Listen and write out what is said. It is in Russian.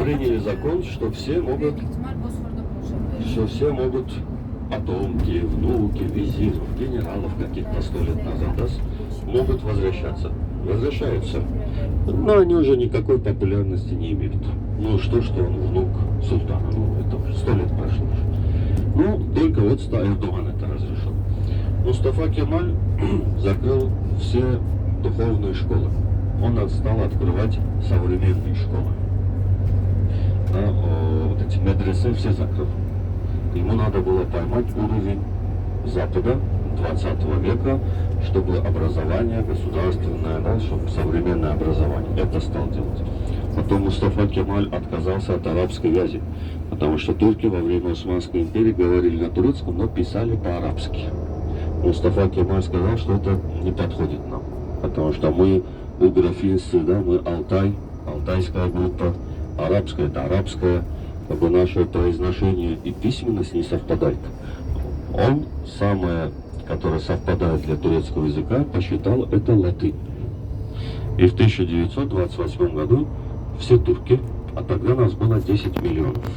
приняли закон, что все могут потомки, внуки, визиров, генералов каких-то 100 лет назад, да, могут возвращаться. Возвращаются. Но они уже никакой популярности не имеют. Ну что он внук султана, ну это уже 100 лет прошло уже. Ну, только вот Эрдоган это разрешил. Мустафа Кемаль закрыл все духовные школы. Он стал открывать современные школы. Да, вот эти медресе все закрыл. Ему надо было поймать уровень Запада 20 века, чтобы образование государственное, да, чтобы современное образование это стал делать. Потом Мустафа Кемаль отказался от арабской вязи, потому что турки во время Османской империи говорили на турецком, но писали по-арабски. Мустафа Кемаль сказал, что это не подходит нам, потому что мы угрофинцы, да, мы Алтай, алтайская группа, арабская это арабская, как бы наше произношение и письменность не совпадает. Он самое, которое совпадает для турецкого языка, посчитал это латынь. И в 1928 году все турки, а тогда нас было 10 миллионов.